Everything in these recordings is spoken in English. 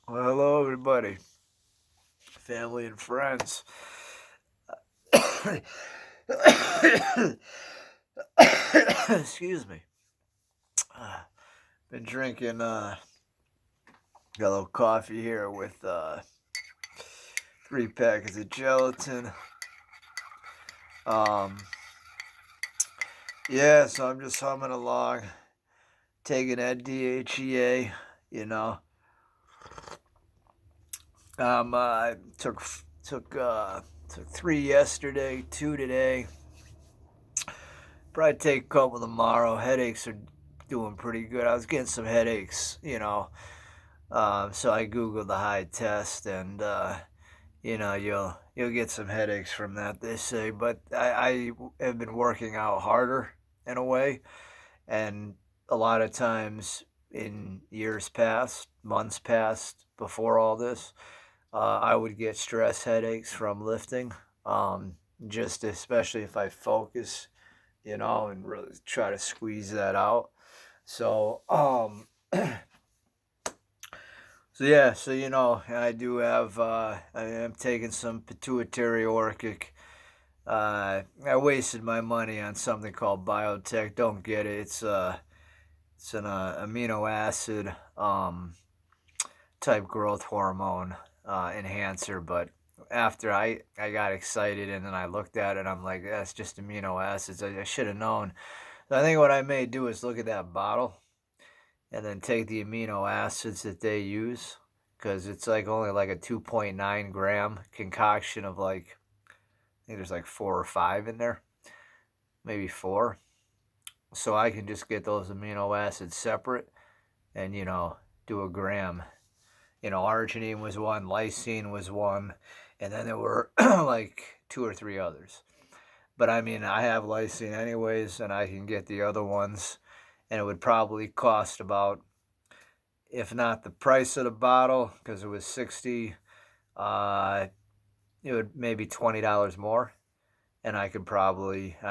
Well, hello, everybody, family and friends. Excuse me. Uh, been drinking, got a little coffee here with 3 packets of gelatin. Um, yeah, so I'm just humming along, taking that DHEA, you know. I took 3 yesterday, 2 today. Probably take a couple tomorrow. Headaches are doing pretty good. I was getting some headaches, so I googled the high test, and you'll get some headaches from that. They say, but I have been working out harder in a way, and a lot of times in years past, months past, before all this, I would get stress headaches from lifting. Just especially if I focus, and really try to squeeze that out. So, so yeah, so I do have. I am taking some pituitary orchic. I wasted my money on something called biotech. Don't get it. It's an amino acid type growth hormone enhancer, but after I got excited and then I looked at it, I'm like, that's just amino acids. I should have known. So I think what I may do is look at that bottle and then take the amino acids that they use, because it's like only like a 2.9 gram concoction of like, I think there's like 4 or 5 in there, maybe 4. So I can just get those amino acids separate and, do a gram. Arginine was one, lysine was one, and then there were like 2 or 3 others. But I mean, I have lysine anyways, and I can get the other ones, and it would probably cost about, if not the price of the bottle, because it was 60, uh, it would maybe $20 more. And I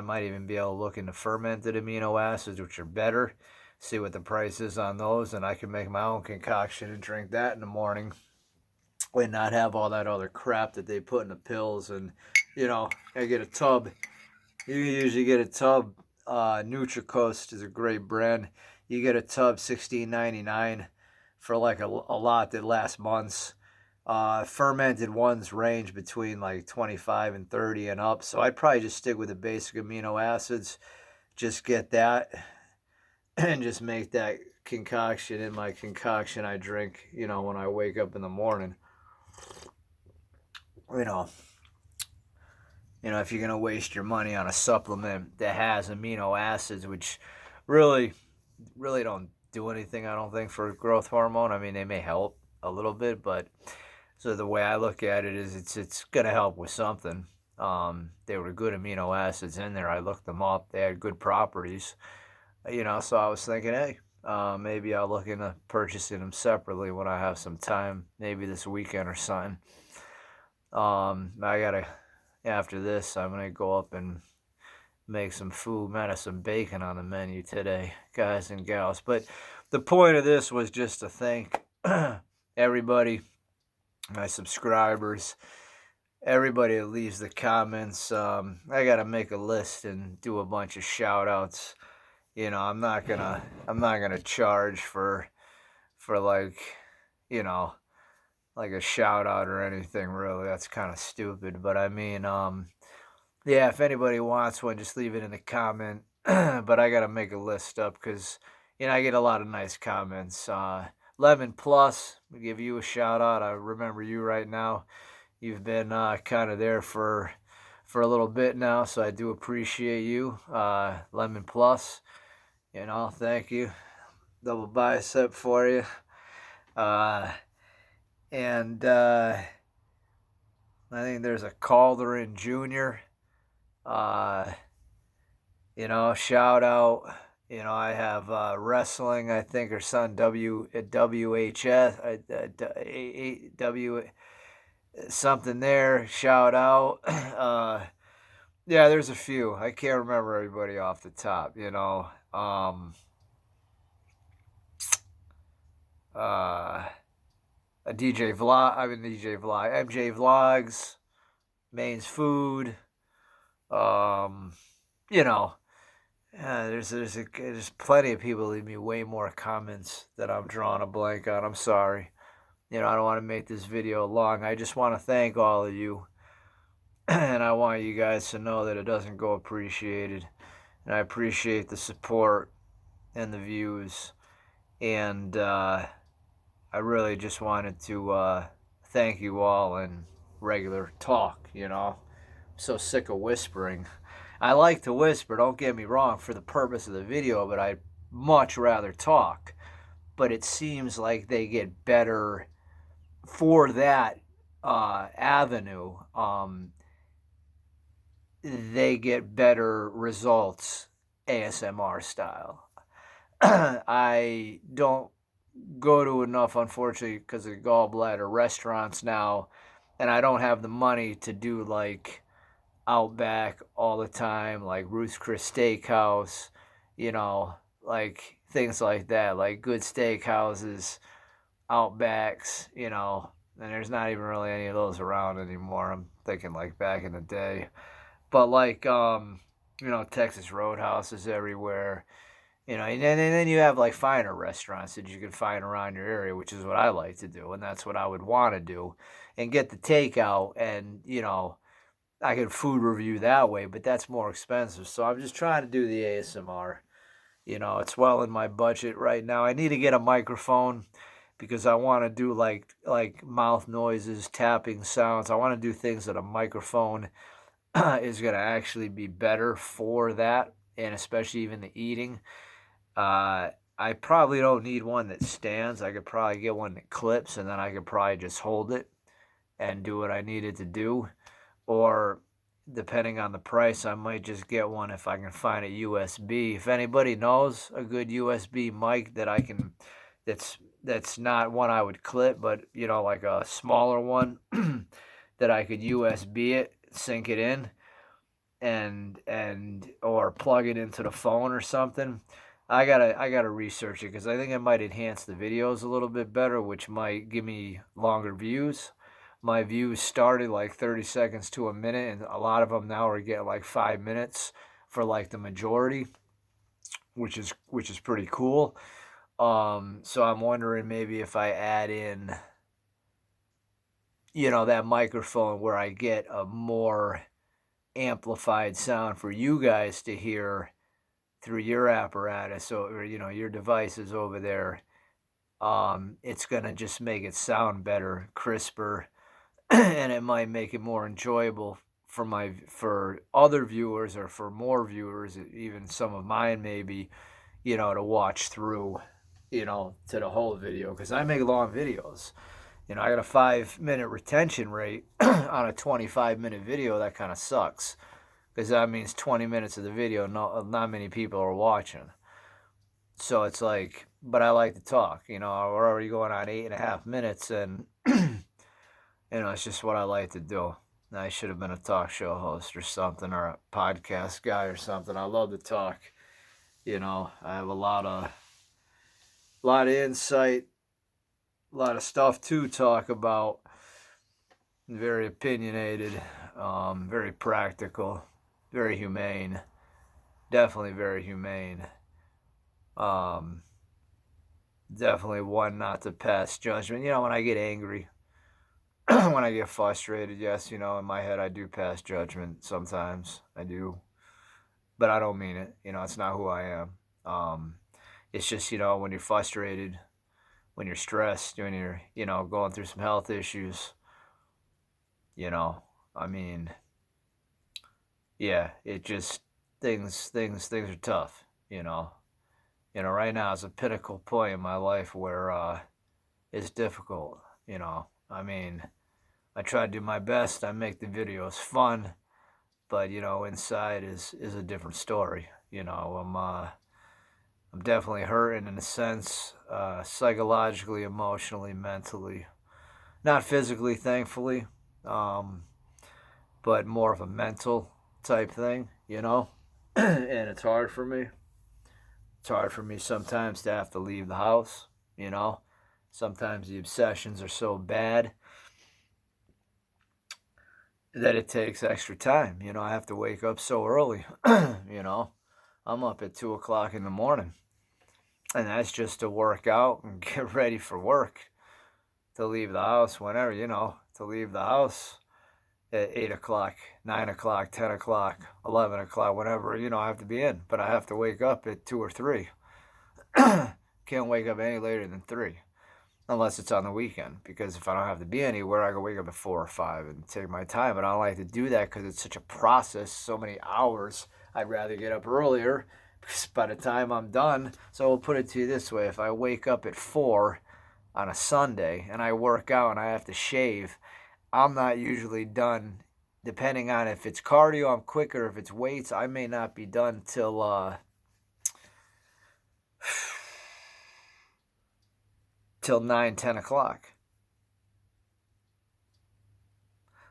might even be able to look into fermented amino acids, which are better, see what the price is on those, and I can make my own concoction and drink that in the morning and not have all that other crap that they put in the pills. And, I get a tub. You usually get a tub. Nutricoast is a great brand. You get a tub $16.99 for like a lot that lasts months. Fermented ones range between like 25 and 30 and up. So I'd probably just stick with the basic amino acids. Just get that and just make that concoction in my concoction I drink, when I wake up in the morning. You know, if you're going to waste your money on a supplement that has amino acids, which really, really don't do anything, I don't think, for growth hormone. I mean, they may help a little bit, but so the way I look at it is it's going to help with something. They were good amino acids in there. I looked them up. They had good properties, so I was thinking, hey, maybe I'll look into purchasing them separately when I have some time, maybe this weekend or something. I gotta, after this, I'm gonna go up and make some food. Might have some bacon on the menu today, guys and gals. But the point of this was just to thank everybody, my subscribers, everybody that leaves the comments. I gotta make a list and do a bunch of shout outs. I'm not gonna charge for like, you know, like a shout out or anything really. That's kind of stupid. But I mean, yeah, if anybody wants one, just leave it in the comment. But I gotta make a list up because I get a lot of nice comments. Lemon Plus, we give you a shout out. I remember you right now. You've been kind of there for a little bit now, so I do appreciate you, Lemon Plus. Thank you. Double bicep for you. Uh, and I think there's a Calderin Jr. Uh, shout out. I have wrestling, I think, or some WHS, W something there. Shout out. Yeah, there's a few. I can't remember everybody off the top. Uh, a DJ Vlog, MJ Vlogs, Maine's Food. Um, you know, there's plenty of people leave me way more comments that I'm drawing a blank on. I'm sorry. I don't want to make this video long. I just want to thank all of you, and I want you guys to know that it doesn't go appreciated. And I appreciate the support and the views. And I really just wanted to thank you all in regular talk. I'm so sick of whispering. I like to whisper, don't get me wrong, for the purpose of the video, but I'd much rather talk. But it seems like they get better for that avenue. They get better results ASMR style. I don't go to enough, unfortunately, because of gallbladder restaurants now, and I don't have the money to do like Outback all the time, like Ruth's Chris Steakhouse, like things like that, like good steakhouses, Outbacks, and there's not even really any of those around anymore. I'm thinking like back in the day. But like Texas Roadhouse is everywhere. And then you have like finer restaurants that you can find around your area, which is what I like to do, and that's what I would want to do, and get the takeout, and I can food review that way, but that's more expensive. So I'm just trying to do the ASMR. It's well in my budget right now. I need to get a microphone because I want to do like mouth noises, tapping sounds. I want to do things that a microphone is going to actually be better for that, and especially even the eating. I probably don't need one that stands. I could probably get one that clips, and then I could probably just hold it and do what I needed to do. Or depending on the price, I might just get one if I can find a USB. If anybody knows a good USB mic that I can, that's not one I would clip, but like a smaller one that I could USB it, sync it in, and or plug it into the phone or something. I gotta research it because I think it might enhance the videos a little bit better, which might give me longer views. My views started like 30 seconds to a minute, and a lot of them now are getting like 5 minutes for like the majority, which is pretty cool. So I'm wondering maybe if I add in, that microphone where I get a more amplified sound for you guys to hear through your apparatus or your devices over there. It's gonna just make it sound better, crisper, and it might make it more enjoyable for other viewers or for more viewers, even some of mine maybe, to watch through, to the whole video, because I make long videos. I got a 5-minute retention rate on a 25-minute video. That kind of sucks, because that means 20 minutes of the video, not many people are watching. So it's like, but I like to talk. We're already going on 8.5 minutes, and it's just what I like to do. I should have been a talk show host or something, or a podcast guy or something. I love to talk. I have a lot of insight, a lot of stuff to talk about. Very opinionated, very practical, very humane. Definitely very humane. Definitely one not to pass judgment. When I get angry, when I get frustrated, yes, in my head I do pass judgment sometimes. I do. But I don't mean it. It's not who I am. It's just, when you're frustrated, when you're stressed, when you're, going through some health issues, I mean, yeah, it just, things are tough, right now is a pinnacle point in my life where it's difficult, I mean, I try to do my best. I make the videos fun, but inside is a different story. I'm definitely hurting in a sense, psychologically, emotionally, mentally, not physically, thankfully, but more of a mental type thing, and it's hard for me. It's hard for me sometimes to have to leave the house, Sometimes the obsessions are so bad that it takes extra time. I have to wake up so early. I'm up at 2 o'clock in the morning, and that's just to work out and get ready for work, to leave the house whenever, to leave the house at 8 o'clock, 9 o'clock, 10 o'clock, 11 o'clock, whenever, I have to be in. But I have to wake up at 2 or 3. Can't wake up any later than 3. Unless it's on the weekend, because if I don't have to be anywhere, I can wake up at 4 or 5 and take my time. But I don't like to do that because it's such a process, so many hours. I'd rather get up earlier because by the time I'm done, so we'll put it to you this way. If I wake up at 4 on a Sunday and I work out and I have to shave, I'm not usually done. Depending on if it's cardio, I'm quicker. If it's weights, I may not be done till till 9, 10 o'clock.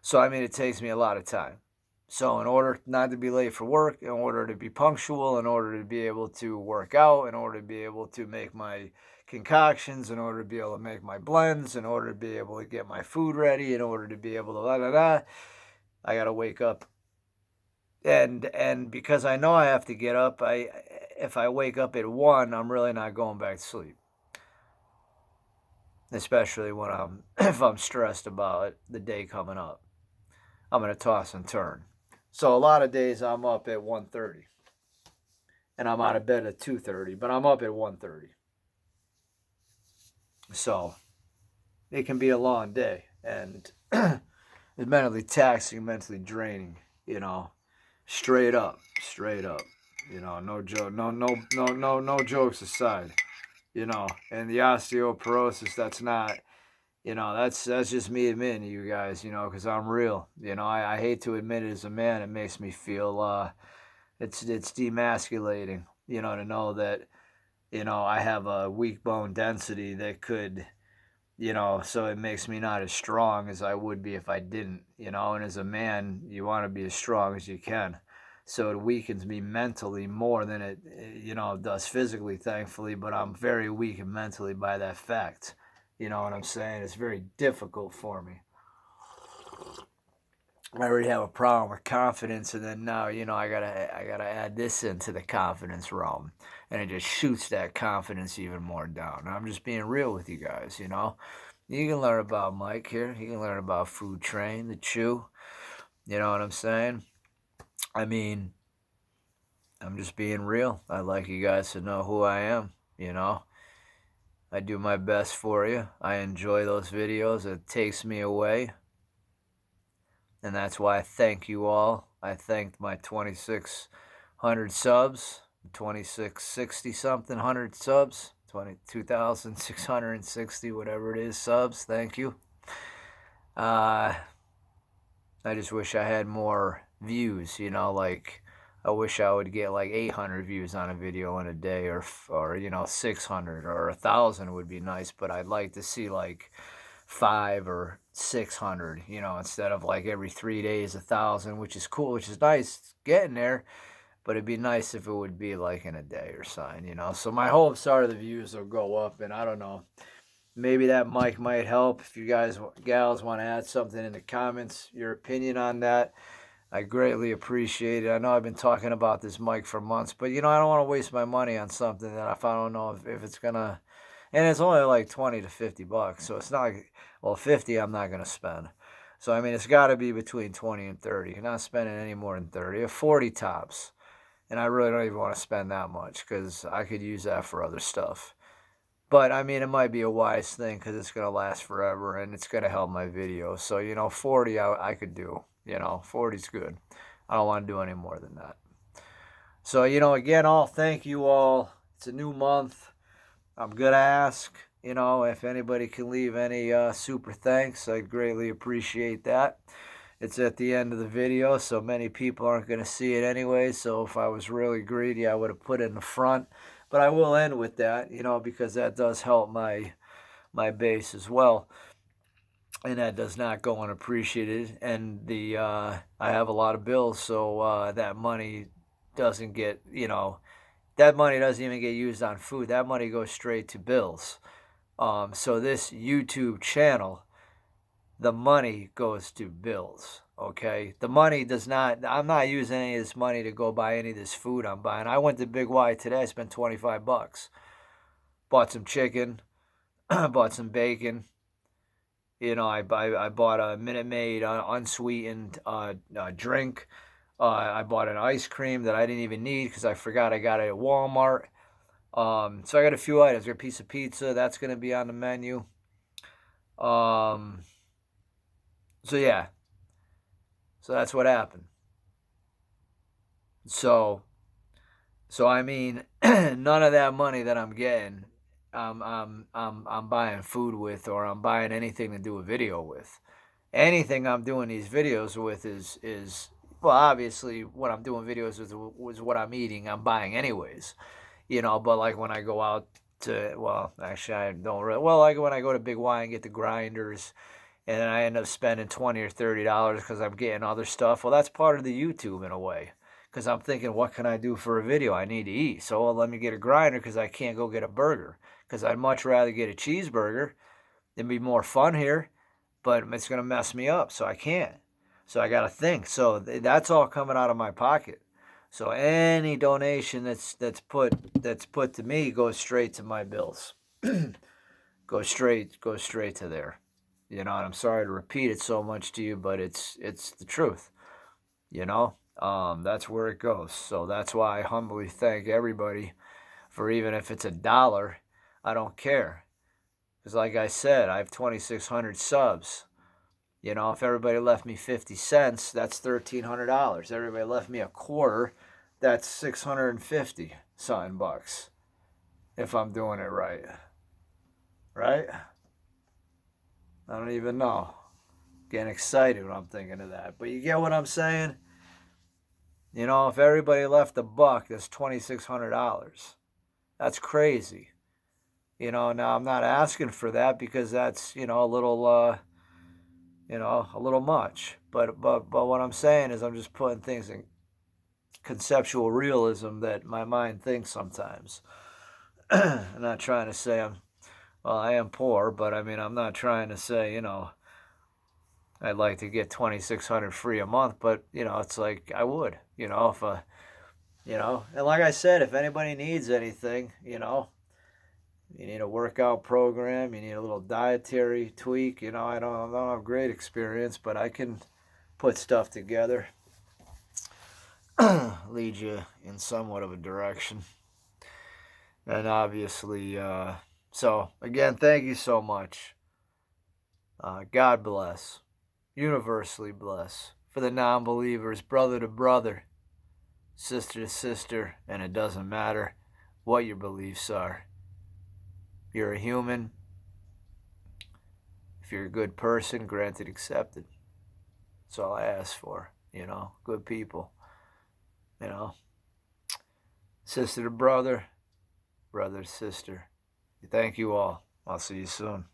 So, it takes me a lot of time. So in order not to be late for work, in order to be punctual, in order to be able to work out, in order to be able to make my concoctions, in order to be able to make my blends, in order to be able to get my food ready, in order to be able to I got to wake up. And because I know I have to get up, if I wake up at 1, I'm really not going back to sleep. Especially when if I'm stressed about the day coming up. I'm going to toss and turn. So a lot of days I'm up at 1:30. And I'm out of bed at 2:30, but I'm up at 1:30. So it can be a long day, and it's mentally taxing, mentally draining, straight up, no joke, no jokes aside. And the osteoporosis, that's not, that's just me admitting to you guys, because I'm real. I hate to admit it as a man. It makes me feel, it's demasculating, to know that, I have a weak bone density that could, so it makes me not as strong as I would be if I didn't, and as a man, you want to be as strong as you can. So it weakens me mentally more than it does physically, thankfully, but I'm very weak mentally by that fact. You know what I'm saying? It's very difficult for me. I already have a problem with confidence, and then now, I gotta add this into the confidence realm, and it just shoots that confidence even more down. I'm just being real with you guys, You can learn about Mike here. You can learn about Food Train, the Chew. You know what I'm saying? I'm just being real. I'd like you guys to know who I am, I do my best for you. I enjoy those videos. It takes me away. And that's why I thank you all. I thanked my 2,600 subs, 2,660 something 100 subs, 22,660, whatever it is, subs. Thank you. I just wish I had more views, like I wish I would get like 800 views on a video in a day, or 600 or 1,000 would be nice, but I'd like to see like 500 or 600, instead of like every 3 days 1,000, which is cool, which is nice. It's getting there, but it'd be nice if it would be like in a day or something, So my hopes are the views will go up, and I don't know. Maybe that mic might help. If you gals want to add something in the comments, your opinion on that, I greatly appreciate it. I know I've been talking about this mic for months, but I don't want to waste my money on something that if I don't know if it's gonna, and it's only like 20 to 50 bucks, so it's not like, well, 50 I'm not gonna spend. So it's got to be between 20 and 30. You're not spending any more than 30 or 40 tops, and I really don't even want to spend that much because I could use that for other stuff. But it might be a wise thing because it's gonna last forever and it's gonna help my video. So 40 I could do. 40's good. I don't want to do any more than that. So, again, thank you all. It's a new month. I'm going to ask, if anybody can leave any super thanks. I'd greatly appreciate that. It's at the end of the video, so many people aren't going to see it anyway. So if I was really greedy, I would have put it in the front. But I will end with that, because that does help my base as well. And that does not go unappreciated. And I have a lot of bills, so that money doesn't get, that money doesn't even get used on food. That money goes straight to bills. So this YouTube channel, the money goes to bills, okay? The money does not, I'm not using any of this money to go buy any of this food I'm buying. I went to Big Y today, I spent 25 bucks. Bought some chicken, bought some bacon. You know, I bought a Minute Maid unsweetened drink. I bought an ice cream that I didn't even need because I forgot I got it at Walmart. So I got a few items. I got a piece of pizza. That's going to be on the menu. So yeah. So that's what happened. So I mean, none of that money that I'm getting, I'm buying food with, or I'm buying anything to do a video with. Anything I'm doing these videos with is well, obviously what I'm doing videos with was what I'm eating. I'm buying anyways, you know. But like when I go out to, well, actually I don't really. Well, like when I go to Big Y and get the grinders, and then I end up spending $20 or $30 because I'm getting other stuff. Well, that's part of the YouTube in a way. Because I'm thinking, what can I do for a video? I need to eat. So well, let me get a grinder because I can't go get a burger. Because I'd much rather get a cheeseburger. It'd be more fun here, but it's going to mess me up. So I can't. So I got to think. So that's all coming out of my pocket. So any donation that's put to me goes straight to my bills. Goes straight to there. You know, and I'm sorry to repeat it so much to you, but it's the truth. You know, that's where it goes. So that's why I humbly thank everybody for, even if it's $1, I don't care. Because like I said, I have 2,600 subs. You know, if everybody left me 50 cents, that's $1,300. Everybody left me a quarter, that's 650 something bucks. If I'm doing it right. Right? I don't even know. Getting excited when I'm thinking of that. But you get what I'm saying? You know, if everybody left $1, that's $2,600. That's crazy. You know, now I'm not asking for that because that's, you know, a little much. But what I'm saying is I'm just putting things in conceptual realism that my mind thinks sometimes. I'm not trying to say I am poor, but I mean, I'm not trying to say, you know, I'd like to get 2,600 free a month, but you know, it's like I would, you know, if you know, and like I said, if anybody needs anything, you know, you need a workout program, you need a little dietary tweak, you know, I don't have great experience, but I can put stuff together, lead you in somewhat of a direction. And obviously, so again, thank you so much. God bless. Universally bless. For the non-believers, brother to brother, sister to sister, and it doesn't matter what your beliefs are. You're a human. If you're a good person, granted, accepted. That's all I ask for, you know, good people, you know. Sister to brother, brother to sister. Thank you all. I'll see you soon.